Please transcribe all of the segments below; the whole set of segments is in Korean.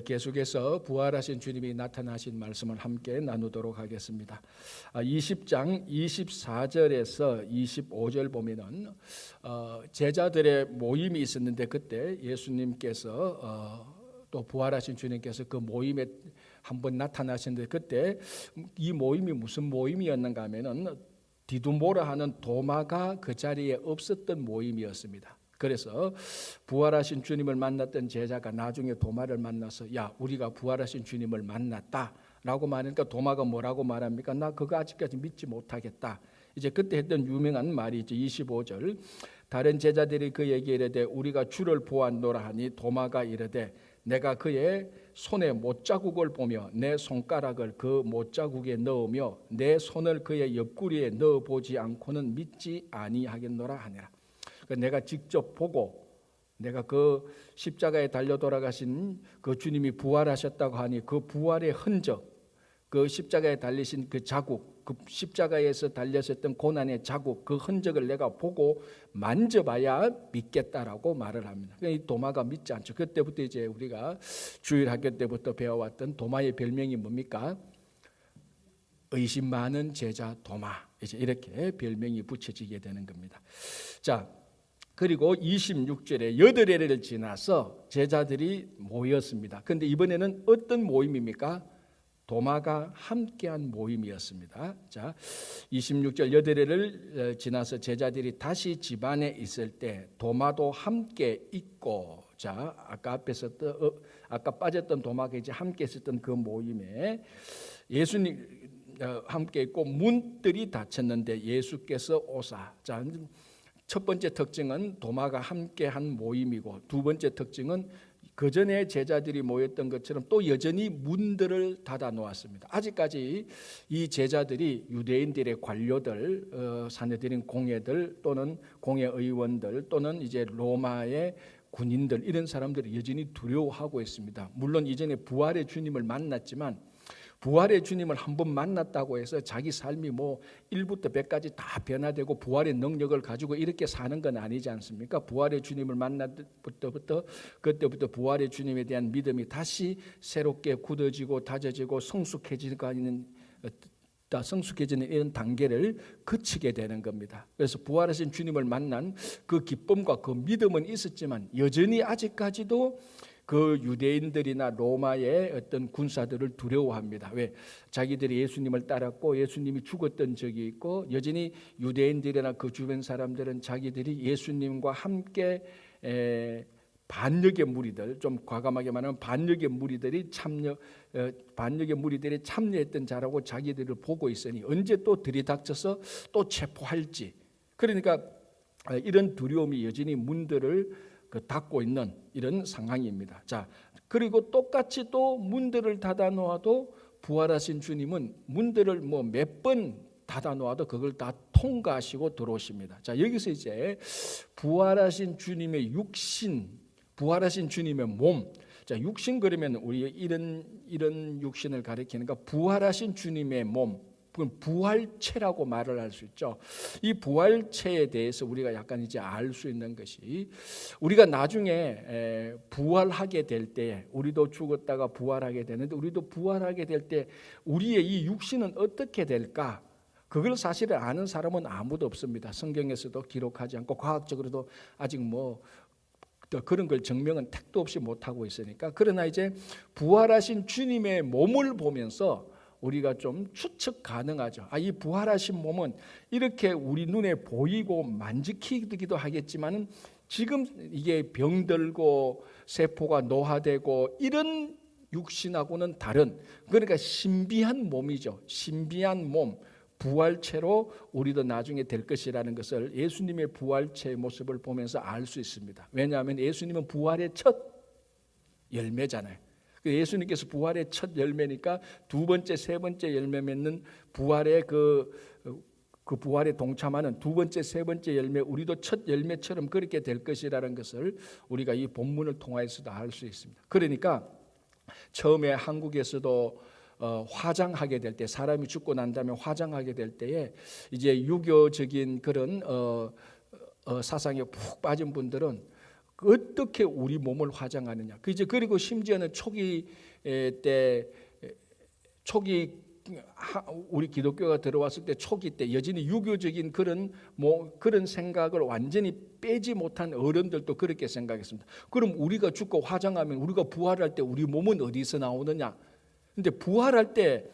계속해서 부활하신 주님이 나타나신 말씀을 함께 나누도록 하겠습니다. 20장 24절에서 25절 보면은 제자들의 모임이 있었는데 그때 예수님께서 또 부활하신 주님께서 그 모임에 한번 나타나셨는데 그때 이 모임이 무슨 모임이었는가 하면은 디두모라 하는 도마가 그 자리에 없었던 모임이었습니다. 그래서 부활하신 주님을 만났던 제자가 나중에 도마를 만나서 야 우리가 부활하신 주님을 만났다라고 말하니까 도마가 뭐라고 말합니까? 나 그거 아직까지 믿지 못하겠다. 이제 그때 했던 유명한 말이 이제 25절 다른 제자들이 그에게 이르되 우리가 주를 보았노라 하니 도마가 이르되 내가 그의 손에 못자국을 보며 내 손가락을 그 못자국에 넣으며 내 손을 그의 옆구리에 넣어보지 않고는 믿지 아니하겠노라 하니라. 내가 직접 보고 내가 그 십자가에 달려 돌아가신 그 주님이 부활하셨다고 하니 그 부활의 흔적, 그 십자가에 달리신 그 자국, 그 십자가에서 달렸었던 고난의 자국, 그 흔적을 내가 보고 만져봐야 믿겠다라고 말을 합니다. 이 도마가 믿지 않죠. 그때부터 이제 우리가 주일학교 때부터 배워왔던 도마의 별명이 뭡니까? 의심 많은 제자 도마. 이제 이렇게 별명이 붙여지게 되는 겁니다. 자, 그리고 26절에 8회를 지나서 제자들이 모였습니다. 그런데 이번에는 어떤 모임입니까? 도마가 함께한 모임이었습니다. 자, 26절 8회를 지나서 제자들이 다시 집안에 있을 때 도마도 함께 있고, 자, 아까 빠졌던 도마가 이제 함께 있었던 그 모임에 예수님 함께 있고 문들이 닫혔는데 예수께서 오사. 자, 첫 번째 특징은 도마가 함께한 모임이고 두 번째 특징은 그 전에 제자들이 모였던 것처럼 또 여전히 문들을 닫아 놓았습니다. 아직까지 이 제자들이 유대인들의 관료들, 사내들인 공회들 또는 공회 의원들 또는 이제 로마의 군인들 이런 사람들이 여전히 두려워하고 있습니다. 물론 이전에 부활의 주님을 만났지만 부활의 주님을 한번 만났다고 해서 자기 삶이 뭐 1부터 100까지 다 변화되고 부활의 능력을 가지고 이렇게 사는 건 아니지 않습니까? 부활의 주님을 만났부터 그때부터 부활의 주님에 대한 믿음이 다시 새롭게 굳어지고 다져지고 성숙해지는 이런 단계를 거치게 되는 겁니다. 그래서 부활하신 주님을 만난 그 기쁨과 그 믿음은 있었지만 여전히 아직까지도 그 유대인들이나 로마의 어떤 군사들을 두려워합니다. 왜? 자기들이 예수님을 따랐고 예수님이 죽었던 적이 있고 여전히 유대인들이나 그 주변 사람들은 자기들이 예수님과 함께 반역의 무리들, 좀 과감하게 말하면 반역의 무리들이 참여했던 자라고 자기들을 보고 있으니 언제 또 들이닥쳐서 또 체포할지. 그러니까 이런 두려움이 여전히 문들을 닫고 있는 이런 상황입니다. 자, 그리고 똑같이 또 문들을 닫아 놓아도 부활하신 주님은 문들을 뭐 몇 번 닫아 놓아도 그걸 다 통과하시고 들어오십니다. 자, 여기서 이제 부활하신 주님의 육신, 부활하신 주님의 몸. 자, 육신 그러면 우리 이런 육신을 가리키는가? 부활하신 주님의 몸. 부활체라고 말을 할 수 있죠. 이 부활체에 대해서 우리가 약간 이제 알 수 있는 것이 우리가 나중에 부활하게 될 때 우리도 죽었다가 부활하게 되는데 우리도 부활하게 될 때 우리의 이 육신은 어떻게 될까? 그걸 사실은 아는 사람은 아무도 없습니다. 성경에서도 기록하지 않고 과학적으로도 아직 뭐 그런 걸 증명은 택도 없이 못하고 있으니까. 그러나 이제 부활하신 주님의 몸을 보면서 우리가 좀 추측 가능하죠. 이 부활하신 몸은 이렇게 우리 눈에 보이고 만지키기도 하겠지만은 지금 이게 병들고 세포가 노화되고 이런 육신하고는 다른, 그러니까 신비한 몸이죠. 신비한 몸, 부활체로 우리도 나중에 될 것이라는 것을 예수님의 부활체의 모습을 보면서 알 수 있습니다. 왜냐하면 예수님은 부활의 첫 열매잖아요. 예수님께서 부활의 첫 열매니까 두 번째, 세 번째 열매 맺는 부활의 그 부활에 동참하는 두 번째, 세 번째 열매, 우리도 첫 열매처럼 그렇게 될 것이라는 것을 우리가 이 본문을 통해서도 알 수 있습니다. 그러니까 처음에 한국에서도 화장하게 될 때, 사람이 죽고 난 다음에 화장하게 될 때에 이제 유교적인 그런 사상에 푹 빠진 분들은 어떻게 우리 몸을 화장하느냐. 그리고 심지어는 초기 우리 기독교가 들어왔을 때 초기 때 여전히 유교적인 그런 생각을 완전히 빼지 못한 어른들도 그렇게 생각했습니다. 그럼 우리가 죽고 화장하면 우리가 부활할 때 우리 몸은 어디서 나오느냐? 근데 부활할 때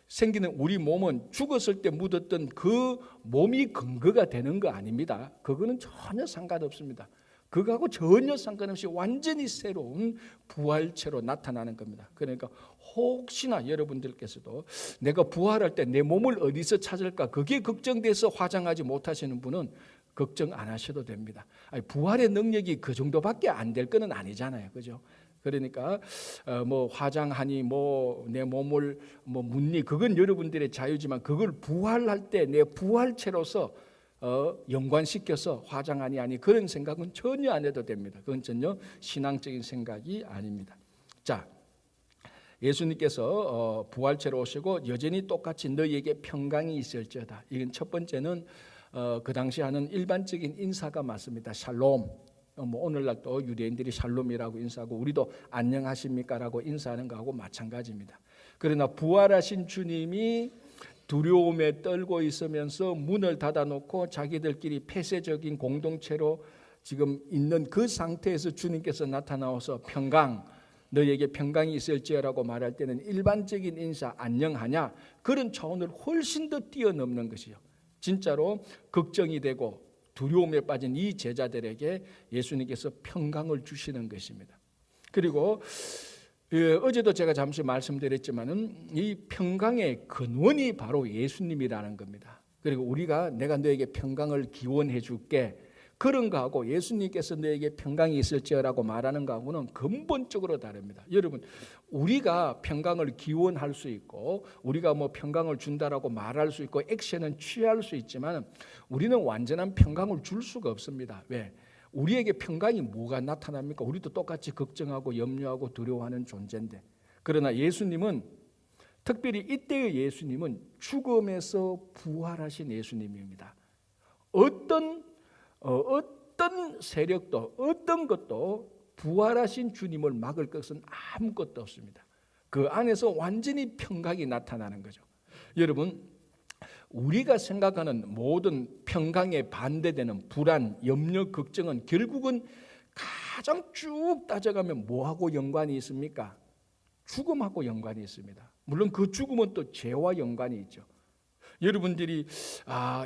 생기는 우리 몸은 죽었을 때 묻었던 그 몸이 근거가 되는 거 아닙니다. 그거는 전혀 상관없습니다. 그거하고 전혀 상관없이 완전히 새로운 부활체로 나타나는 겁니다. 그러니까 혹시나 여러분들께서도 내가 부활할 때 내 몸을 어디서 찾을까 그게 걱정돼서 화장하지 못하시는 분은 걱정 안 하셔도 됩니다. 부활의 능력이 그 정도밖에 안 될 거는 아니잖아요. 그죠? 그러니까 뭐 화장하니 뭐 내 몸을 뭐 묻니 그건 여러분들의 자유지만 그걸 부활할 때 내 부활체로서 연관시켜서 화장하니 아니 그런 생각은 전혀 안 해도 됩니다. 그건 전혀 신앙적인 생각이 아닙니다. 자, 예수님께서 부활체로 오시고 여전히 똑같이 너희에게 평강이 있을지어다. 이건 첫 번째는 그 당시 하는 일반적인 인사가 맞습니다. 샬롬. 뭐 오늘날 또 유대인들이 샬롬이라고 인사하고 우리도 안녕하십니까라고 인사하는 거하고 마찬가지입니다. 그러나 부활하신 주님이 두려움에 떨고 있으면서 문을 닫아놓고 자기들끼리 폐쇄적인 공동체로 지금 있는 그 상태에서 주님께서 나타나셔서 평강, 너희에게 평강이 있을지어라고 말할 때는 일반적인 인사 안녕하냐 그런 차원을 훨씬 더 뛰어넘는 것이요. 진짜로 걱정이 되고 두려움에 빠진 이 제자들에게 예수님께서 평강을 주시는 것입니다. 그리고 어제도 제가 잠시 말씀드렸지만은 이 평강의 근원이 바로 예수님이라는 겁니다. 그리고 우리가 내가 너에게 평강을 기원해 줄게 그런 거하고 예수님께서 너에게 평강이 있을지어라고 말하는 거하고는 근본적으로 다릅니다. 여러분, 우리가 평강을 기원할 수 있고 우리가 뭐 평강을 준다라고 말할 수 있고 액션은 취할 수 있지만 우리는 완전한 평강을 줄 수가 없습니다. 왜? 우리에게 평강이 뭐가 나타납니까? 우리도 똑같이 걱정하고 염려하고 두려워하는 존재인데. 그러나 예수님은 특별히 이때의 예수님은 죽음에서 부활하신 예수님입니다. 어떤 세력도 어떤 것도 부활하신 주님을 막을 것은 아무것도 없습니다. 그 안에서 완전히 평강이 나타나는 거죠. 여러분, 우리가 생각하는 모든 평강에 반대되는 불안, 염려, 걱정은 결국은 가장 쭉 따져가면 뭐하고 연관이 있습니까? 죽음하고 연관이 있습니다. 물론 그 죽음은 또 죄와 연관이 있죠. 여러분들이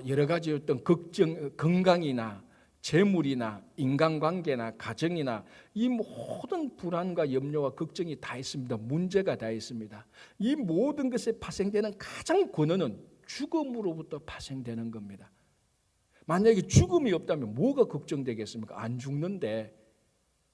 여러 가지 어떤 걱정, 건강이나 재물이나 인간관계나 가정이나 이 모든 불안과 염려와 걱정이 다 있습니다. 문제가 다 있습니다. 이 모든 것에 파생되는 가장 근원은 죽음으로부터 파생되는 겁니다. 만약에 죽음이 없다면 뭐가 걱정되겠습니까? 안 죽는데.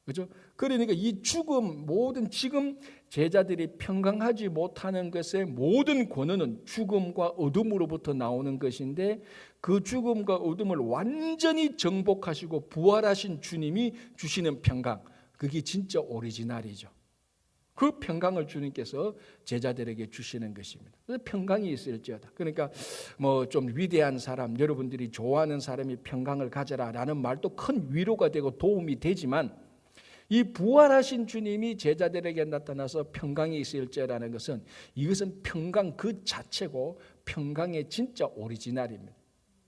그렇죠? 그러니까 이 죽음 모든 지금 제자들이 평강하지 못하는 것의 모든 권한은 죽음과 어둠으로부터 나오는 것인데 그 죽음과 어둠을 완전히 정복하시고 부활하신 주님이 주시는 평강, 그게 진짜 오리지널이죠. 그 평강을 주님께서 제자들에게 주시는 것입니다. 그래서 평강이 있을지어다. 그러니까 뭐 좀 위대한 사람, 여러분들이 좋아하는 사람이 평강을 가져라라는 말도 큰 위로가 되고 도움이 되지만 이 부활하신 주님이 제자들에게 나타나서 평강이 있을지라는 것은 이것은 평강 그 자체고 평강의 진짜 오리지널입니다.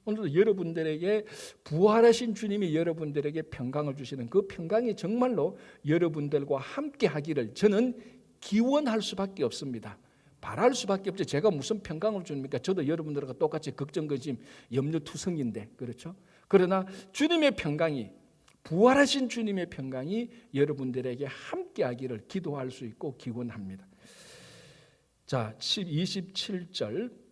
오늘도 여러분들에게 부활하신 주님이 여러분들에게 평강을 주시는 그 평강이 정말로 여러분들과 함께 하기를 저는 기원할 수밖에 없습니다. 바랄 수밖에 없죠. 제가 무슨 평강을 줍니까? 저도 여러분들과 똑같이 걱정, 근심, 염려투성인데 그렇죠? 그러나 주님의 평강이 부활하신 주님의 평강이 여러분들에게 함께 하기를 기도할 수 있고 기원합니다. 자, 27절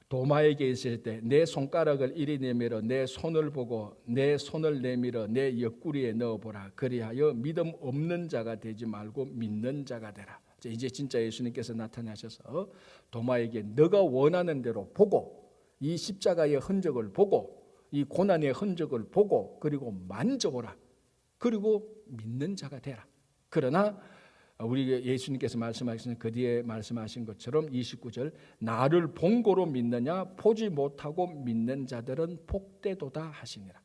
도마에게 있을 때 내 손가락을 이리 내밀어 내 손을 보고 내 손을 내밀어 내 옆구리에 넣어보라. 그리하여 믿음 없는 자가 되지 말고 믿는 자가 되라. 이제 진짜 예수님께서 나타나셔서 도마에게 너가 원하는 대로 보고 이 십자가의 흔적을 보고 이 고난의 흔적을 보고 그리고 만져보라. 그리고 믿는 자가 되라. 그러나 우리 예수님께서 말씀하신 그 뒤에 말씀하신 것처럼 29절 나를 본고로 믿느냐 보지 못하고 믿는 자들은 복되도다 하시니라.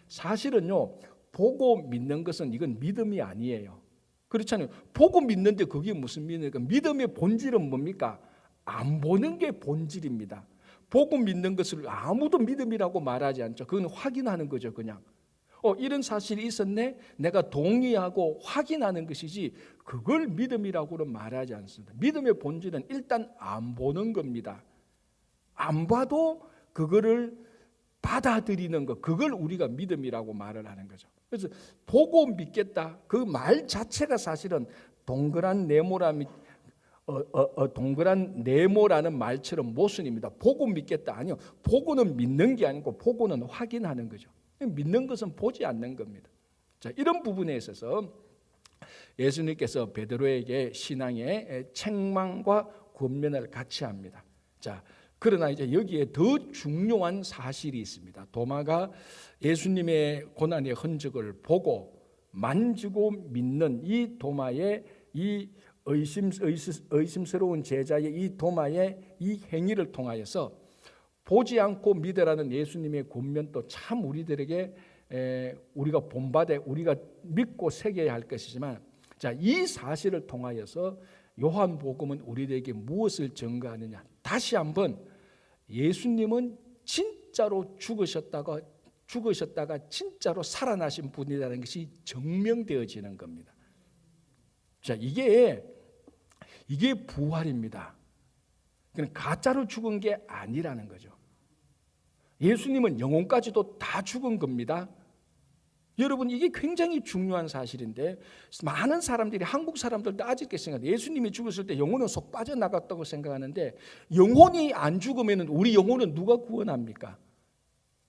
사실은요 보고 믿는 것은 이건 믿음이 아니에요. 그렇잖아요. 보고 믿는데 그게 무슨 믿음입니까? 믿음의 본질은 뭡니까? 안 보는 게 본질입니다. 보고 믿는 것을 아무도 믿음이라고 말하지 않죠. 그건 확인하는 거죠, 그냥. 이런 사실이 있었네? 내가 동의하고 확인하는 것이지 그걸 믿음이라고는 말하지 않습니다. 믿음의 본질은 일단 안 보는 겁니다. 안 봐도 그거를 받아들이는 것, 그걸 우리가 믿음이라고 말을 하는 거죠. 그래서 보고 믿겠다, 그 말 자체가 사실은 동그란 네모라는 말처럼 모순입니다. 보고 믿겠다, 아니요. 보고는 믿는 게 아니고 보고는 확인하는 거죠. 믿는 것은 보지 않는 겁니다. 자, 이런 부분에 있어서 예수님께서 베드로에게 신앙의 책망과 권면을 같이 합니다. 자, 그러나 이제 여기에 더 중요한 사실이 있습니다. 도마가 예수님의 고난의 흔적을 보고 만지고 믿는 이 도마의 이 의심스러운 제자의 이 도마의 이 행위를 통하여서 보지 않고 믿으라는 예수님의 권면도 참 우리들에게 우리가 본받아 우리가 믿고 새겨야 할 것이지만, 자, 이 사실을 통하여서 요한복음은 우리들에게 무엇을 증거하느냐? 다시 한번 예수님은 진짜로 죽으셨다가 진짜로 살아나신 분이라는 것이 증명되어지는 겁니다. 자, 이게 부활입니다. 가짜로 죽은 게 아니라는 거죠. 예수님은 영혼까지도 다 죽은 겁니다. 여러분, 이게 굉장히 중요한 사실인데 많은 사람들이, 한국 사람들도 아직까지 생각해요. 예수님이 죽었을 때 영혼은 속 빠져나갔다고 생각하는데, 영혼이 안 죽으면 우리 영혼은 누가 구원합니까?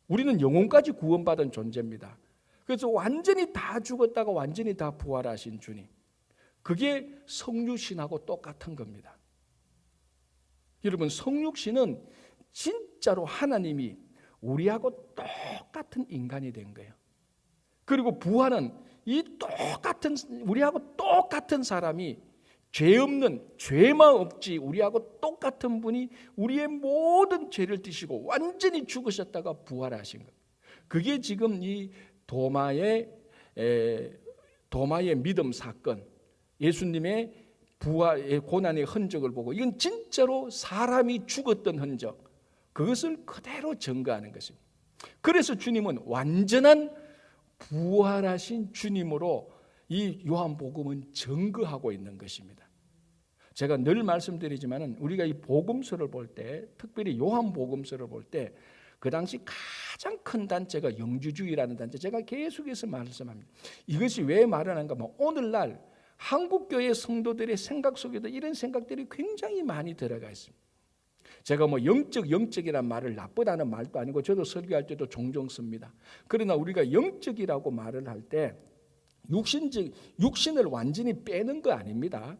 우리는 영혼까지 구원받은 존재입니다. 그래서 완전히 다 죽었다가 완전히 다 부활하신 주님, 그게 성육신하고 똑같은 겁니다. 여러분, 성육신은 진짜로 하나님이 우리하고 똑같은 인간이 된 거예요. 그리고 부활은 이 똑같은, 우리하고 똑같은 사람이, 죄 없는, 죄만 없지 우리하고 똑같은 분이 우리의 모든 죄를 지시고 완전히 죽으셨다가 부활하신 거예요. 그게 지금 이 도마의 믿음 사건, 예수님의 부활의 고난의 흔적을 보고 이건 진짜로 사람이 죽었던 흔적, 그것을 그대로 증거하는 것입니다. 그래서 주님은 완전한 부활하신 주님으로 이 요한복음은 증거하고 있는 것입니다. 제가 늘 말씀드리지만 우리가 이 복음서를 볼 때, 특별히 요한복음서를 볼 때 그 당시 가장 큰 단체가 영주주의라는 단체, 제가 계속해서 말씀합니다. 이것이 왜 말하는가 하면 오늘날 한국교회 성도들의 생각 속에도 이런 생각들이 굉장히 많이 들어가 있습니다. 제가 영적이라는 말을 나쁘다는 말도 아니고 저도 설교할 때도 종종 씁니다. 그러나 우리가 영적이라고 말을 할 때 육신을 완전히 빼는 거 아닙니다.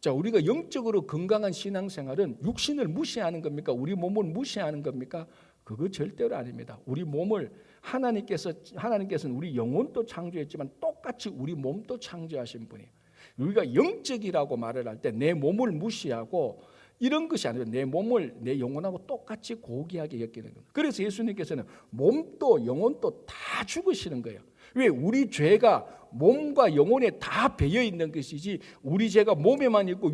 자, 우리가 영적으로 건강한 신앙생활은 육신을 무시하는 겁니까? 우리 몸을 무시하는 겁니까? 그거 절대로 아닙니다. 우리 몸을 하나님께서는 우리 영혼도 창조했지만 똑같이 우리 몸도 창조하신 분이에요. 우리가 영적이라고 말을 할 때 내 몸을 무시하고 이런 것이 아니라 내 몸을 내 영혼하고 똑같이 고귀하게 여기는 겁니다. 그래서 예수님께서는 몸도 영혼도 다 죽으시는 거예요. 왜? 우리 죄가 몸과 영혼에 다 배어 있는 것이지 우리 죄가 몸에만 있고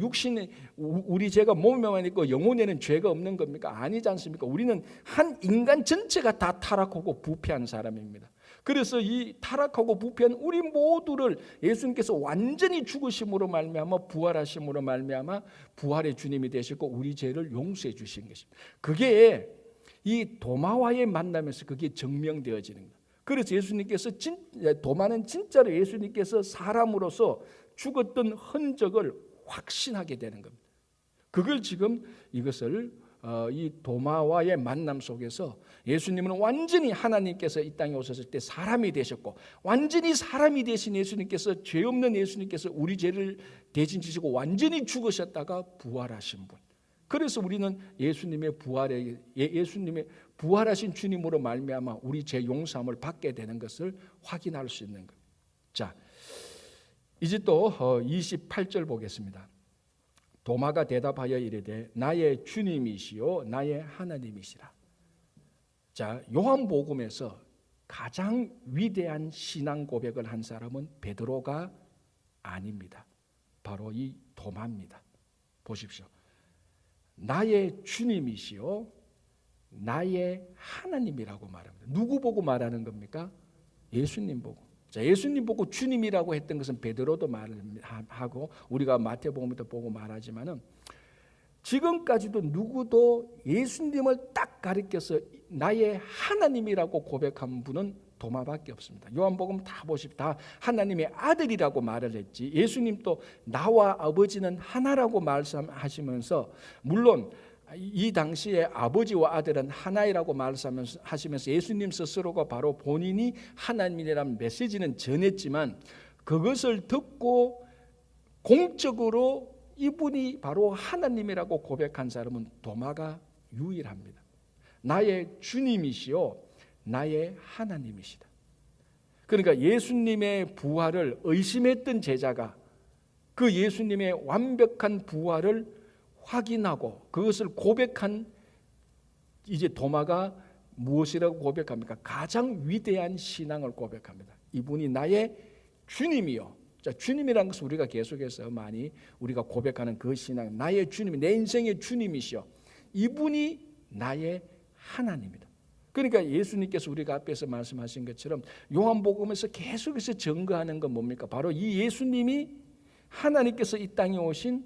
우리 죄가 몸에만 있고 영혼에는 죄가 없는 겁니까? 아니지 않습니까? 우리는 한 인간 전체가 다 타락하고 부패한 사람입니다. 그래서 이 타락하고 부패한 우리 모두를 예수님께서 완전히 죽으심으로 말미암아 부활하심으로 말미암아 부활의 주님이 되시고 우리 죄를 용서해 주신 것입니다. 그게 이 도마와의 만남에서 그게 증명되어지는 겁니다. 그래서 도마는 진짜로 예수님께서 사람으로서 죽었던 흔적을 확신하게 되는 겁니다. 그걸 지금 이것을 이 도마와의 만남 속에서 예수님은 완전히 하나님께서 이 땅에 오셨을 때 사람이 되셨고, 완전히 사람이 되신 예수님께서, 죄 없는 예수님께서 우리 죄를 대신 지시고 완전히 죽으셨다가 부활하신 분. 그래서 우리는 예수님의 부활하신 주님으로 말미암아 우리 죄 용서함을 받게 되는 것을 확인할 수 있는 것. 자, 이제 또 28절 보겠습니다. 도마가 대답하여 이르되 나의 주님이시요 나의 하나님이시라. 자, 요한복음에서 가장 위대한 신앙 고백을 한 사람은 베드로가 아닙니다. 바로 이 도마입니다. 보십시오. 나의 주님이시요 나의 하나님이라고 말합니다. 누구 보고 말하는 겁니까? 예수님 보고. 자, 예수님 보고 주님이라고 했던 것은 베드로도 말하고 우리가 마태복음부터 보고 말하지만은 지금까지도 누구도 예수님을 딱 가리켜서 나의 하나님이라고 고백한 분은 도마밖에 없습니다. 요한복음 다 보십시오. 다 하나님의 아들이라고 말을 했지. 예수님도 나와 아버지는 하나라고 말씀하시면서, 물론 이 당시에 아버지와 아들은 하나이라고 말씀하시면서 예수님 스스로가 바로 본인이 하나님이라는 메시지는 전했지만, 그것을 듣고 공적으로 이분이 바로 하나님이라고 고백한 사람은 도마가 유일합니다. 나의 주님이시요 나의 하나님이시다. 그러니까 예수님의 부활을 의심했던 제자가 그 예수님의 완벽한 부활을 확인하고 그것을 고백한 이제 도마가 무엇이라고 고백합니까? 가장 위대한 신앙을 고백합니다. 이분이 나의 주님이요. 자, 주님이라는 것은 우리가 계속해서 많이 우리가 고백하는 그 신앙, 나의 주님이 내 인생의 주님이시요. 이분이 나의 하나님이다. 그러니까 예수님께서 우리가 앞에서 말씀하신 것처럼 요한복음에서 계속해서 증거하는 건 뭡니까? 바로 이 예수님이 하나님께서 이 땅에 오신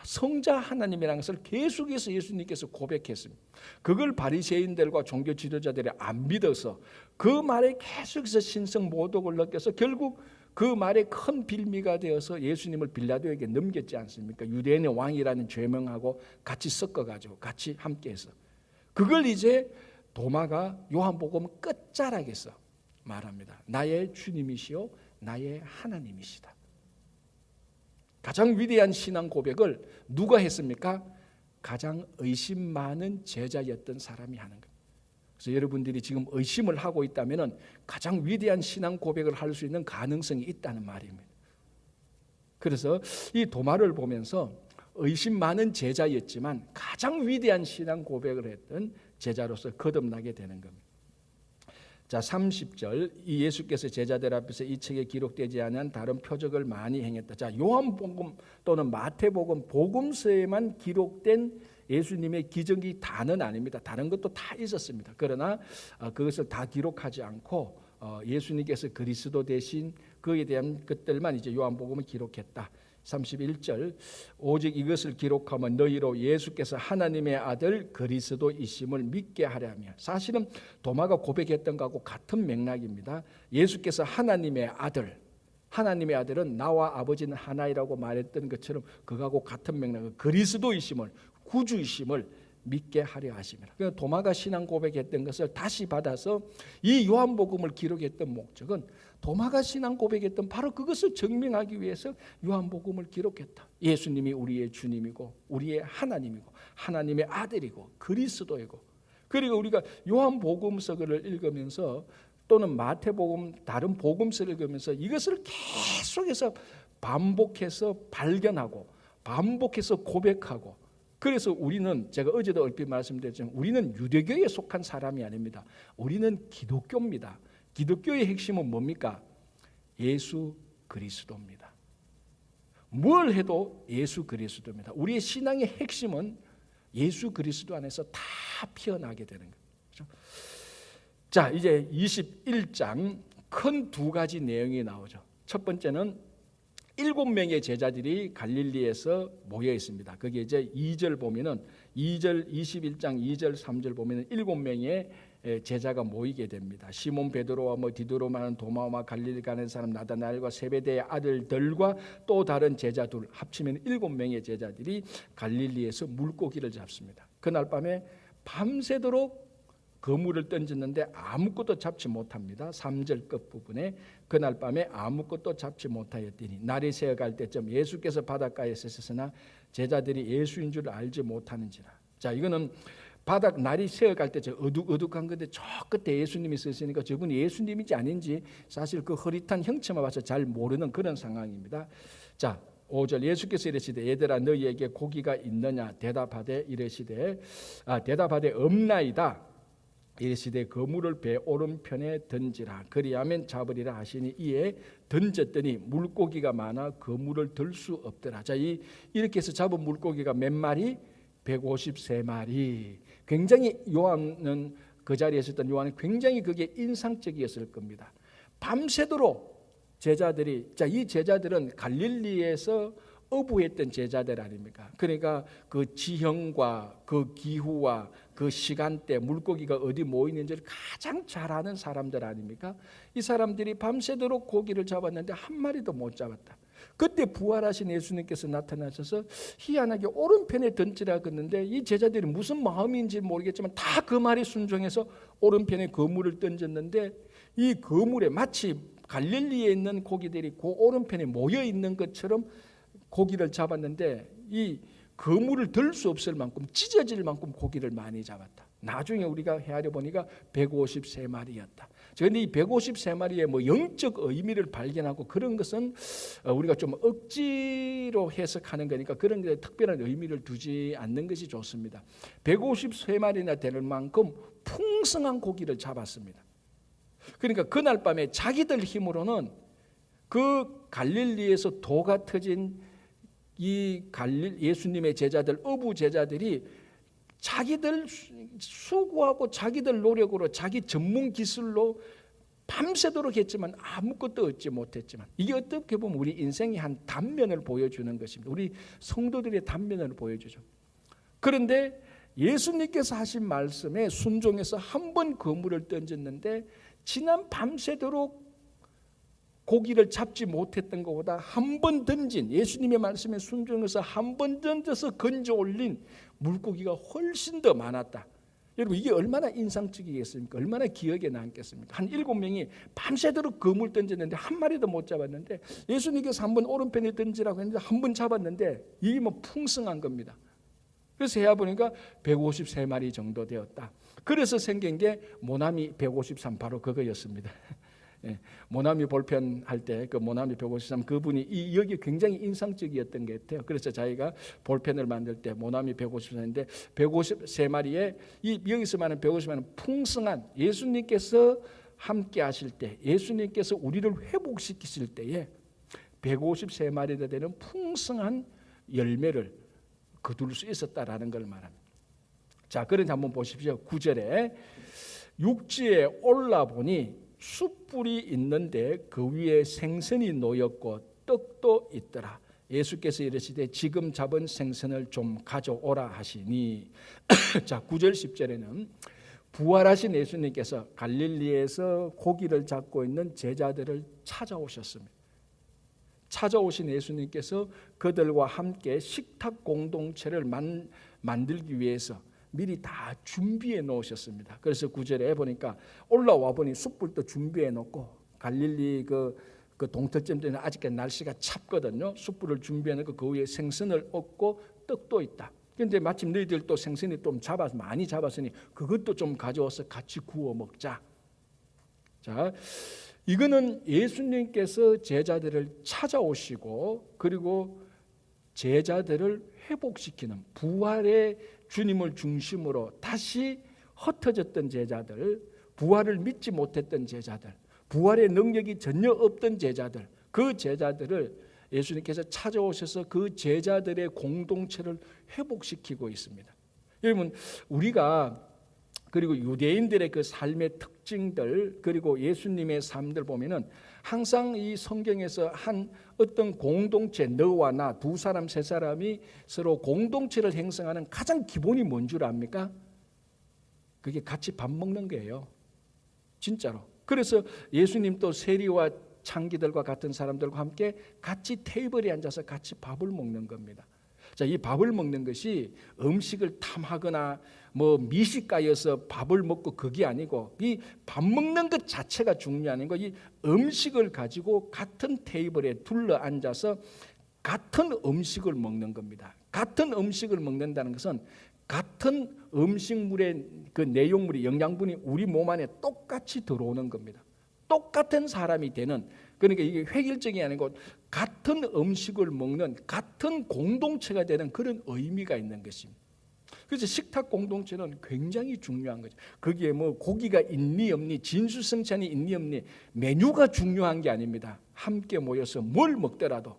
성자 하나님이라는 것을 계속해서 예수님께서 고백했습니다. 그걸 바리새인들과 종교 지도자들이 안 믿어서 그 말에 계속해서 신성 모독을 느껴서 결국 그 말에 큰 빌미가 되어서 예수님을 빌라도에게 넘겼지 않습니까? 유대인의 왕이라는 죄명하고 같이 섞어가지고 같이 함께해서 그걸 이제 도마가 요한복음 끝자락에서 말합니다. 나의 주님이시요 나의 하나님이시다. 가장 위대한 신앙 고백을 누가 했습니까? 가장 의심 많은 제자였던 사람이 하는 겁니다. 그래서 여러분들이 지금 의심을 하고 있다면 가장 위대한 신앙 고백을 할 수 있는 가능성이 있다는 말입니다. 그래서 이 도마를 보면서 의심 많은 제자였지만 가장 위대한 신앙 고백을 했던 제자로서 거듭나게 되는 겁니다. 자, 30절 이 예수께서 제자들 앞에서 이 책에 기록되지 않은 다른 표적을 많이 행했다. 자, 요한복음 또는 마태복음 복음서에만 기록된 예수님의 기적이 다는 아닙니다. 다른 것도 다 있었습니다. 그러나 그것을 다 기록하지 않고 예수님께서 그리스도 되신 그에 대한 것들만 이제 요한복음을 기록했다. 31절 오직 이것을 기록하면 너희로 예수께서 하나님의 아들 그리스도이심을 믿게 하려 하며, 사실은 도마가 고백했던 것하고 같은 맥락입니다. 예수께서 하나님의 아들, 하나님의 아들은 나와 아버지는 하나이라고 말했던 것처럼 그거하고 같은 맥락을 그리스도이심을 구주이심을 믿게 하려 하심이라. 그러니까 도마가 신앙 고백했던 것을 다시 받아서 이 요한복음을 기록했던 목적은 도마가 신앙 고백했던 바로 그것을 증명하기 위해서 요한복음을 기록했다. 예수님이 우리의 주님이고 우리의 하나님이고 하나님의 아들이고 그리스도이고, 그리고 우리가 요한복음서를 읽으면서 또는 마태복음 다른 복음서를 읽으면서 이것을 계속해서 반복해서 발견하고 반복해서 고백하고, 그래서 우리는 제가 어제도 얼핏 말씀드렸지만 우리는 유대교에 속한 사람이 아닙니다. 우리는 기독교입니다. 기독교의 핵심은 뭡니까? 예수 그리스도입니다. 뭘 해도 예수 그리스도입니다. 우리의 신앙의 핵심은 예수 그리스도 안에서 다 피어나게 되는 거죠. 그렇죠? 자, 이제 21장 큰 두 가지 내용이 나오죠. 첫 번째는 7명의 제자들이 갈릴리에서 모여 있습니다. 거기에 이제 2절 보면은 2절 21장 2절 3절 보면은 7명의 제자가 모이게 됩니다. 시몬 베드로와 디두로마는 도마와 갈릴리 가는 사람 나다나엘과 세베대의 아들들과 또 다른 제자 둘 합치면 7명의 제자들이 갈릴리에서 물고기를 잡습니다. 그날 밤에 밤새도록 그물을 던졌는데 아무것도 잡지 못합니다. 3절 끝부분에 그날 밤에 아무것도 잡지 못하였더니 날이 새어갈 때쯤 예수께서 바닷가에 서셨으나 제자들이 예수인 줄 알지 못하는지라. 자, 이거는 바닥 날이 새어갈 때 어둑어둑한 건데 저 끝에 예수님이 서시니까 저분이 예수님인지 아닌지 사실 그 흐릿한 형체만 봐서 잘 모르는 그런 상황입니다. 자, 5절 예수께서 이르시되 얘들아 너희에게 고기가 있느냐 대답하되 이르시되 대답하되 없나이다. 이르시되 그물을 배 오른편에 던지라 그리하면 잡으리라 하시니 이에 던졌더니 물고기가 많아 그물을 들 수 없더라. 자, 이렇게 해서 잡은 물고기가 몇 마리? 153마리. 굉장히 요한은 그 자리에 있었던 요한은 굉장히 그게 인상적이었을 겁니다. 밤새도록 제자들이, 자, 이 제자들은 갈릴리에서 어부했던 제자들 아닙니까? 그러니까 그 지형과 그 기후와 그 시간대, 물고기가 어디 모이는지를 가장 잘 아는 사람들 아닙니까? 이 사람들이 밤새도록 고기를 잡았는데 한 마리도 못 잡았다. 그때 부활하신 예수님께서 나타나셔서 희한하게 오른편에 던지라 그랬는데 이 제자들이 무슨 마음인지 모르겠지만 다 그 말에 순종해서 오른편에 그물을 던졌는데 이 그물에 마치 갈릴리에 있는 고기들이 그 오른편에 모여 있는 것처럼 고기를 잡았는데 이 그물을 들 수 없을 만큼 찢어질 만큼 고기를 많이 잡았다. 나중에 우리가 헤아려 보니까 153마리였다. 그런데 이 153마리의 뭐 영적 의미를 발견하고 그런 것은 우리가 좀 억지로 해석하는 거니까 그런 게 특별한 의미를 두지 않는 것이 좋습니다. 153마리나 되는 만큼 풍성한 고기를 잡았습니다. 그러니까 그날 밤에 자기들 힘으로는 그 갈릴리에서 도가 터진 이 예수님의 제자들, 어부 제자들이 자기들 수고하고 자기들 노력으로 자기 전문 기술로 밤새도록 했지만 아무것도 얻지 못했지만 이게 어떻게 보면 우리 인생의 한 단면을 보여주는 것입니다. 우리 성도들의 단면을 보여주죠. 그런데 예수님께서 하신 말씀에 순종해서 한 번 그물을 던졌는데 지난 밤새도록 고기를 잡지 못했던 것보다 한 번 던진 예수님의 말씀에 순종해서 한 번 던져서 건져 올린 물고기가 훨씬 더 많았다. 여러분 이게 얼마나 인상적이겠습니까? 얼마나 기억에 남겠습니까? 한 7명이 밤새도록 그물 던졌는데 한 마리도 못 잡았는데 예수님께서 한 번 오른편에 던지라고 했는데 한 번 잡았는데 이게 뭐 풍성한 겁니다. 그래서 해보니까 153마리 정도 되었다. 그래서 생긴 게 모나미 153 바로 그거였습니다. 예, 모나미 볼펜 할 때 그 모나미 153 그분이 이 여기 굉장히 인상적이었던 것 같아요. 그래서 자기가 볼펜을 만들 때 모나미 153인데 153마리에 이 여기서 말하는 153마리는 풍성한 예수님께서 함께 하실 때 예수님께서 우리를 회복시키실 때에 153마리가 되는 풍성한 열매를 거둘 수 있었다라는 걸 말합니다. 자, 그런데 한번 보십시오. 9절에 육지에 올라보니 숯불이 있는데 그 위에 생선이 놓였고 떡도 있더라. 예수께서 이르시되 지금 잡은 생선을 좀 가져오라 하시니 자 9절 10절에는 부활하신 예수님께서 갈릴리에서 고기를 잡고 있는 제자들을 찾아오셨습니다. 찾아오신 예수님께서 그들과 함께 식탁 공동체를 만들기 위해서 미리 다 준비해 놓으셨습니다. 그래서 9절에 보니까 올라와 보니 숯불도 준비해 놓고 갈릴리 그 동터쯤 되는 아직까지 날씨가 찹거든요. 숯불을 준비해 놓고 그 위에 생선을 얹고 떡도 있다. 그런데 마침 너희들 또 생선이 좀 많이 잡았으니 그것도 좀 가져와서 같이 구워 먹자. 자, 이거는 예수님께서 제자들을 찾아오시고 그리고 제자들을 회복시키는 부활의 주님을 중심으로 다시 흩어졌던 제자들, 부활을 믿지 못했던 제자들, 부활의 능력이 전혀 없던 제자들, 그 제자들을 예수님께서 찾아오셔서 그 제자들의 공동체를 회복시키고 있습니다. 여러분 우리가 그리고 유대인들의 그 삶의 특징들 그리고 예수님의 삶들 보면은 항상 이 성경에서 한 어떤 공동체 너와 나 두 사람 세 사람이 서로 공동체를 형성하는 가장 기본이 뭔 줄 압니까? 그게 같이 밥 먹는 거예요. 진짜로. 그래서 예수님도 세리와 창기들과 같은 사람들과 함께 같이 테이블에 앉아서 같이 밥을 먹는 겁니다. 자, 이 밥을 먹는 것이 음식을 탐하거나 뭐 미식가여서 밥을 먹고 그게 아니고 이 밥 먹는 것 자체가 중요한 거. 이 음식을 가지고 같은 테이블에 둘러 앉아서 같은 음식을 먹는 겁니다. 같은 음식을 먹는다는 것은 같은 음식물의 그 내용물이 영양분이 우리 몸 안에 똑같이 들어오는 겁니다. 똑같은 사람이 되는, 그러니까 이게 획일적이 아니고 같은 음식을 먹는 같은 공동체가 되는 그런 의미가 있는 것입니다. 그래서 식탁 공동체는 굉장히 중요한 거죠. 거기에 뭐 고기가 있니 없니, 진수성찬이 있니 없니, 메뉴가 중요한 게 아닙니다. 함께 모여서 뭘 먹더라도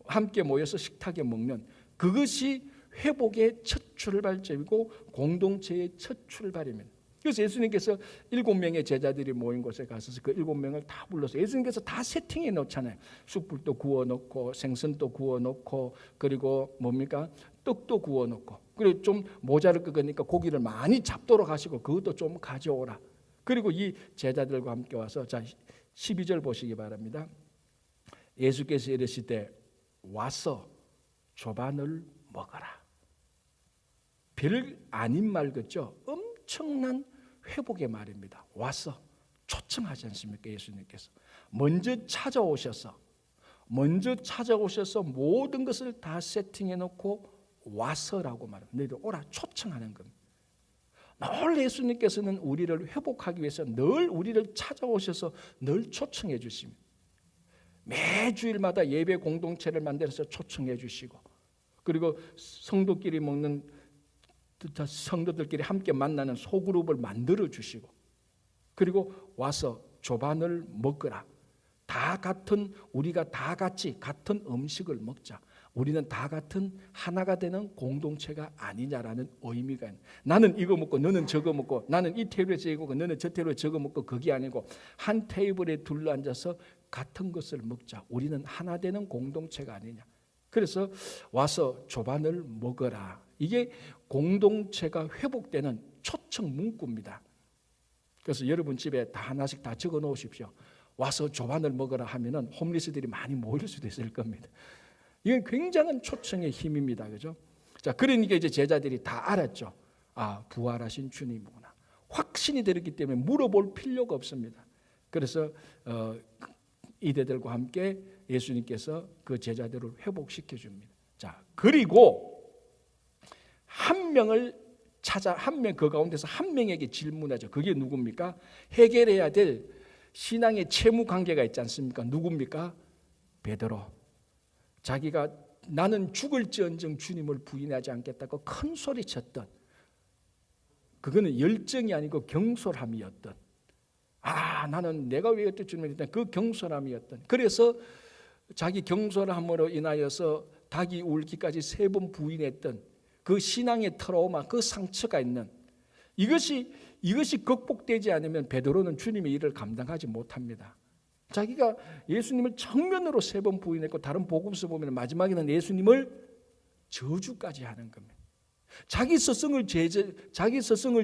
함께 모여서 식탁에 먹는 그것이 회복의 첫 출발점이고 공동체의 첫 출발입니다. 그래서 예수님께서 7명의 제자들이 모인 곳에 가서 그 7명을 다 불러서 예수님께서 다 세팅해 놓잖아요. 숯불도 구워 놓고 생선도 구워 놓고 그리고 뭡니까? 떡도 구워 놓고 그리고 좀 모자를 끄니까 고기를 많이 잡도록 하시고 그것도 좀 가져오라. 그리고 이 제자들과 함께 와서 자 12절 보시기 바랍니다. 예수께서 이르시되 와서 조반을 먹어라. 별 아닌 말 같죠? 엄청난 회복의 말입니다. 와서 초청하지 않습니까? 예수님께서 먼저 찾아오셔서 모든 것을 다 세팅해 놓고 와서라고 말합니다. 너희들 오라 초청하는 겁니다. 늘 예수님께서는 우리를 회복하기 위해서 늘 우리를 찾아오셔서 늘 초청해 주십니다. 매주일마다 예배 공동체를 만들어서 초청해 주시고 그리고 성도끼리 먹는 성도들끼리 함께 만나는 소그룹을 만들어 주시고 그리고 와서 조반을 먹으라. 우리가 다 같이 같은 음식을 먹자. 우리는 다 같은 하나가 되는 공동체가 아니냐라는 의미가 있는. 나는 이거 먹고 너는 저거 먹고 나는 이 테이블에 저거 먹고 너는 저 테이블에 저거 먹고 그게 아니고 한 테이블에 둘러앉아서 같은 것을 먹자. 우리는 하나 되는 공동체가 아니냐. 그래서 와서 조반을 먹어라. 이게 공동체가 회복되는 초청 문구입니다. 그래서 여러분 집에 다 하나씩 다 적어 놓으십시오. 와서 조반을 먹어라 하면은 홈리스들이 많이 모일 수도 있을 겁니다. 이건 굉장한 초청의 힘입니다. 그죠? 자, 그러니까 이제 제자들이 다 알았죠. 아, 부활하신 주님이구나. 확신이 되었기 때문에 물어볼 필요가 없습니다. 그래서 이들과 함께 예수님께서 그 제자들을 회복시켜 줍니다. 자, 그리고 한 명을 찾아 그 가운데서 한 명에게 질문하죠. 그게 누굽니까? 해결해야 될 신앙의 채무 관계가 있지 않습니까? 누굽니까? 베드로. 자기가 나는 죽을지언정 주님을 부인하지 않겠다고 큰 소리 쳤던 그거는 열정이 아니고 경솔함이었던 나는 내가 왜 어떻게 주님을 했던 그 경솔함이었던 그래서 자기 경솔함으로 인하여서 닭이 울기까지 3번 부인했던 그 신앙의 트라우마 그 상처가 있는 이것이 극복되지 않으면 베드로는 주님의 일을 감당하지 못합니다. 자기가 예수님을 정면으로 3번 부인했고 다른 복음서 보면 마지막에는 예수님을 저주까지 하는 겁니다. 자기 스승을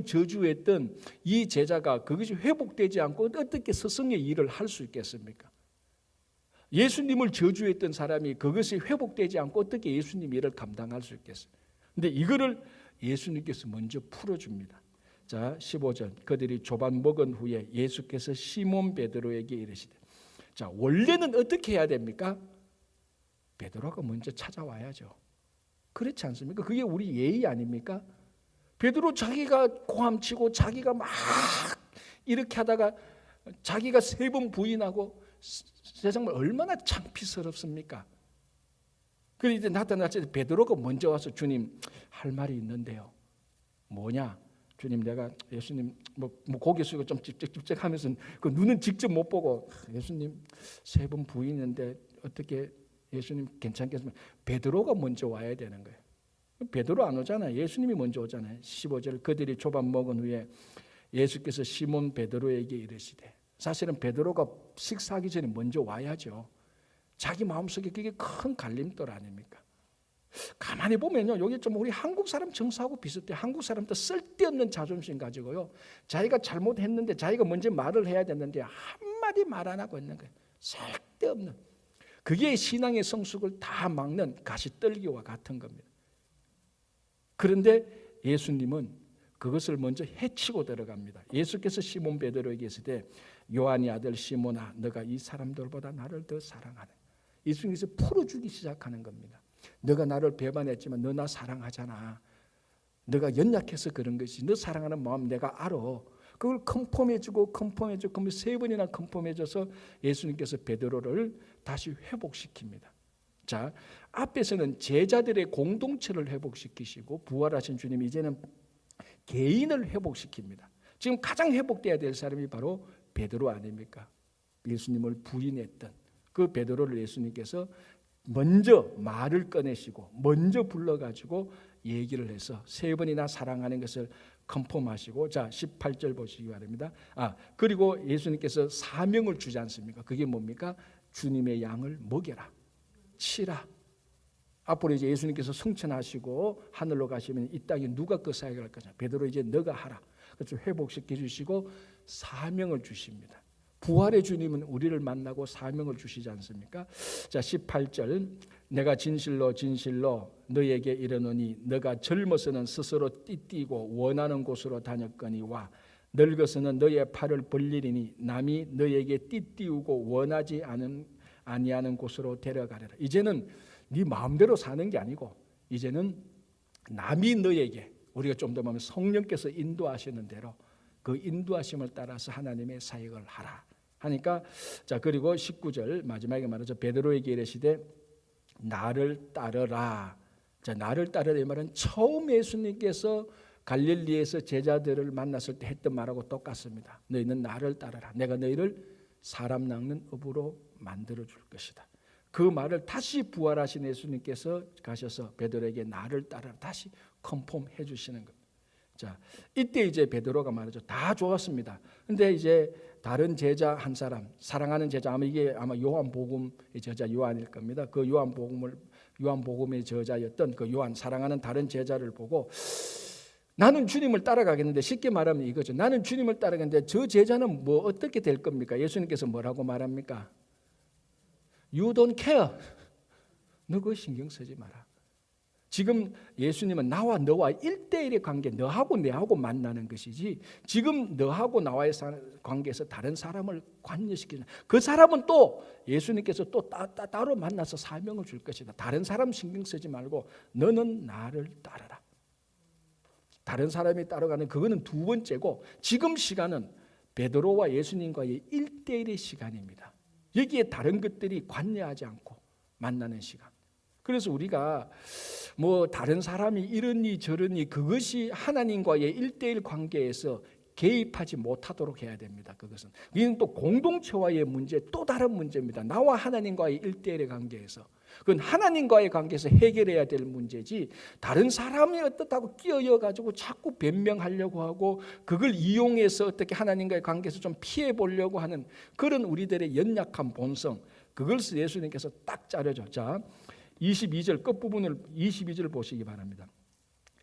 저주했던 이 제자가 그것이 회복되지 않고 어떻게 스승의 일을 할 수 있겠습니까? 예수님을 저주했던 사람이 그것이 회복되지 않고 어떻게 예수님 일을 감당할 수 있겠습니까? 근데 이거를 예수님께서 먼저 풀어줍니다. 자, 15절. 그들이 조반 먹은 후에 예수께서 시몬 베드로에게 이르시되 자, 원래는 어떻게 해야 됩니까? 베드로가 먼저 찾아와야죠. 그렇지 않습니까? 그게 우리 예의 아닙니까? 베드로 자기가 고함치고 자기가 막 이렇게 하다가 자기가 3번 부인하고 세상을 얼마나 창피스럽습니까? 그래서 이제 나타났을 때 베드로가 먼저 와서 주님 할 말이 있는데요. 뭐냐? 주님 내가 예수님 뭐 고개 숙이고 좀 찝쩍찝쩍하면서 그 눈은 직접 못 보고 예수님 3번 부인인데 어떻게 예수님 괜찮겠습니까? 베드로가 먼저 와야 되는 거예요. 베드로 안 오잖아요. 예수님이 먼저 오잖아요. 15절 그들이 조반 먹은 후에 예수께서 시몬 베드로에게 이르시되 사실은 베드로가 식사하기 전에 먼저 와야죠. 자기 마음속에 그게 큰 갈림돌 아닙니까? 가만히 보면요, 여기 좀 우리 한국 사람 정서하고 비슷해요. 한국 사람도 쓸데없는 자존심 가지고요, 자기가 잘못했는데 자기가 먼저 말을 해야 되는데 한마디 말 안 하고 있는 거예요. 쓸데없는. 그게 신앙의 성숙을 다 막는 가시떨기와 같은 겁니다. 그런데 예수님은 그것을 먼저 해치고 들어갑니다. 예수께서 시몬 베드로에게 이르시되 요한의 아들 시몬아 너가 이 사람들보다 나를 더 사랑하네. 예수님께서 풀어주기 시작하는 겁니다. 너가 나를 배반했지만 너 나 사랑하잖아. 너가 연약해서 그런 것이 너 사랑하는 마음 내가 알아. 그걸 컨펌해주고 그러면 3번이나 컨펌해줘서 예수님께서 베드로를 다시 회복시킵니다. 자, 앞에서는 제자들의 공동체를 회복시키시고 부활하신 주님이 이제는 개인을 회복시킵니다. 지금 가장 회복돼야 될 사람이 바로 베드로 아닙니까? 예수님을 부인했던 그 베드로를 예수님께서 먼저 말을 꺼내시고 먼저 불러가지고 얘기를 해서 3번이나 사랑하는 것을 컨펌하시고, 자 18절 보시기 바랍니다. 그리고 예수님께서 사명을 주지 않습니까? 그게 뭡니까? 주님의 양을 먹여라, 치라. 앞으로 이제 예수님께서 승천하시고 하늘로 가시면 이 땅에 누가 그 사역을 할 거냐? 베드로 이제 너가 하라. 그래서 회복시켜 주시고 사명을 주십니다. 부활의 주님은 우리를 만나고 사명을 주시지 않습니까? 자 18절, 내가 진실로 진실로 너에게 이르노니 너가 젊어서는 스스로 띠띠고 원하는 곳으로 다녔거니와 늙어서는 너의 팔을 벌리리니 남이 너에게 띠띠우고 원하지 아니하는 곳으로 데려가리라. 이제는 네 마음대로 사는 게 아니고 이제는 남이 너에게, 우리가 좀 더 보면 성령께서 인도하시는 대로 그 인도하심을 따라서 하나님의 사역을 하라 하니까, 자 그리고 19절 마지막에 말하죠. 베드로에게 이르시되 나를 따르라. 자 나를 따르라 이 말은 처음 예수님께서 갈릴리에서 제자들을 만났을 때 했던 말하고 똑같습니다. 너희는 나를 따르라. 내가 너희를 사람 낚는 업으로 만들어 줄 것이다. 그 말을 다시 부활하신 예수님께서 가셔서 베드로에게 나를 따르라 다시 컨펌해 주시는 겁니다. 자, 이때 이제 베드로가 말하죠. 다 좋았습니다. 근데 이제 다른 제자 한 사람, 사랑하는 제자, 이게 아마 요한복음의 저자 요한일 겁니다. 그 요한복음의 저자였던 그 요한, 사랑하는 다른 제자를 보고 나는 주님을 따라가겠는데, 쉽게 말하면 이거죠. 나는 주님을 따라가겠는데 저 제자는 뭐 어떻게 될 겁니까? 예수님께서 뭐라고 말합니까? You don't care. 너 그거 신경 쓰지 마라. 지금 예수님은 나와 너와 1대1의 관계, 너하고 내하고 만나는 것이지 지금 너하고 나와의 관계에서 다른 사람을 관여시키는, 그 사람은 또 예수님께서 또 따로 만나서 사명을 줄 것이다. 다른 사람 신경 쓰지 말고 너는 나를 따르라. 다른 사람이 따라가는 그거는 두 번째고, 지금 시간은 베드로와 예수님과의 1대1의 시간입니다. 여기에 다른 것들이 관여하지 않고 만나는 시간. 그래서 우리가 뭐 다른 사람이 이러니 저러니 그것이 하나님과의 1대1 관계에서 개입하지 못하도록 해야 됩니다. 그것은 이건 또 공동체와의 문제, 또 다른 문제입니다. 나와 하나님과의 1대1의 관계에서, 그건 하나님과의 관계에서 해결해야 될 문제지 다른 사람이 어떻다고 끼어여 가지고 자꾸 변명하려고 하고 그걸 이용해서 어떻게 하나님과의 관계에서 좀 피해 보려고 하는 그런 우리들의 연약한 본성, 그걸 예수님께서 딱 자르죠. 자 22절 끝부분을 22절 보시기 바랍니다.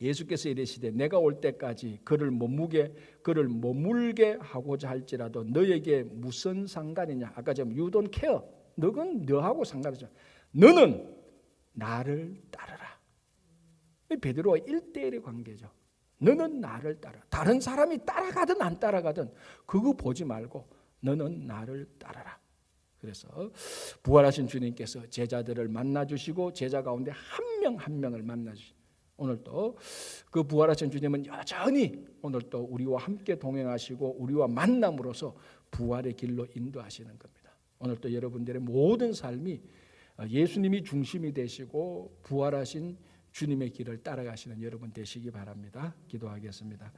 예수께서 이르시되 내가 올 때까지 그를 머물게 하고자 할지라도 너에게 무슨 상관이냐. 아까 제가 you don't care. 너는 너하고 상관이죠. 너는 나를 따르라. 베드로와 1대1의 관계죠. 너는 나를 따르라. 다른 사람이 따라가든 안 따라가든 그거 보지 말고 너는 나를 따르라. 그래서 부활하신 주님께서 제자들을 만나주시고 제자 가운데 한 명 한 명을 만나주시고, 오늘도 그 부활하신 주님은 여전히 오늘도 우리와 함께 동행하시고 우리와 만남으로써 부활의 길로 인도하시는 겁니다. 오늘도 여러분들의 모든 삶이 예수님이 중심이 되시고 부활하신 주님의 길을 따라가시는 여러분 되시기 바랍니다. 기도하겠습니다.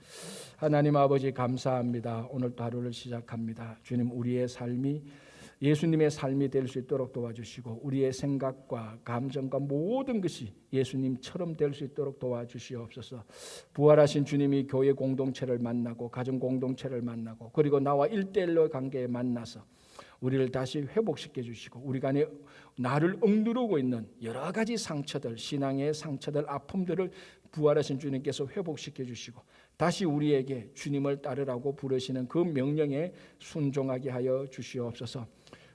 하나님 아버지 감사합니다. 오늘도 하루를 시작합니다. 주님, 우리의 삶이 예수님의 삶이 될 수 있도록 도와주시고 우리의 생각과 감정과 모든 것이 예수님처럼 될 수 있도록 도와주시옵소서. 부활하신 주님이 교회 공동체를 만나고 가정 공동체를 만나고 그리고 나와 1대1로 관계에 만나서 우리를 다시 회복시켜 주시고 우리 간에 나를 억누르고 있는 여러 가지 상처들, 신앙의 상처들, 아픔들을 부활하신 주님께서 회복시켜 주시고 다시 우리에게 주님을 따르라고 부르시는 그 명령에 순종하게 하여 주시옵소서.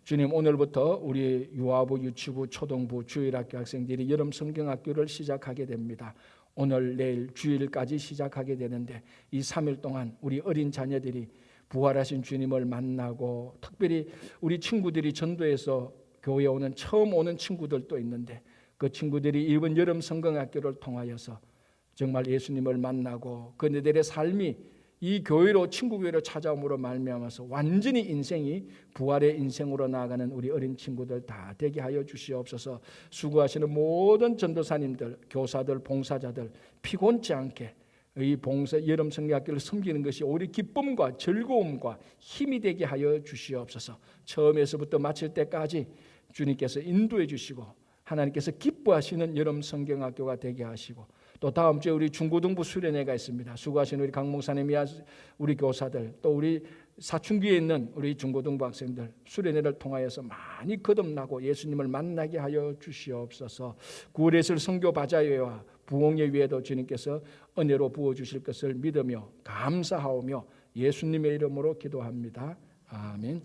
주님, 오늘부터 우리 유아부, 유치부, 초등부, 주일학교 학생들이 여름 성경학교를 시작하게 됩니다. 오늘, 내일, 주일까지 시작하게 되는데 이 3일 동안 우리 어린 자녀들이 부활하신 주님을 만나고, 특별히 우리 친구들이 전도해서 교회에 오는 처음 오는 친구들도 있는데 그 친구들이 이번 여름 성경학교를 통하여서 정말 예수님을 만나고 그네들의 삶이 이 교회로 친구 교회로 찾아옴으로 말미암아서 완전히 인생이 부활의 인생으로 나아가는 우리 어린 친구들 다 되게 하여 주시옵소서. 수고하시는 모든 전도사님들, 교사들, 봉사자들 피곤치 않게 이 봉사 여름 성리학교를 섬기는 것이 우리 기쁨과 즐거움과 힘이 되게 하여 주시옵소서. 처음에서부터 마칠 때까지 주님께서 인도해 주시고 하나님께서 기뻐하시는 여름 성경학교가 되게 하시고, 또 다음 주에 우리 중고등부 수련회가 있습니다. 수고하시는 우리 강 목사님이 우리 교사들, 또 우리 사춘기에 있는 우리 중고등부 학생들 수련회를 통하여서 많이 거듭나고 예수님을 만나게 하여 주시옵소서. 구레슬 선교 바자회와 부흥회 위에도 주님께서 은혜로 부어주실 것을 믿으며 감사하오며 예수님의 이름으로 기도합니다. 아멘.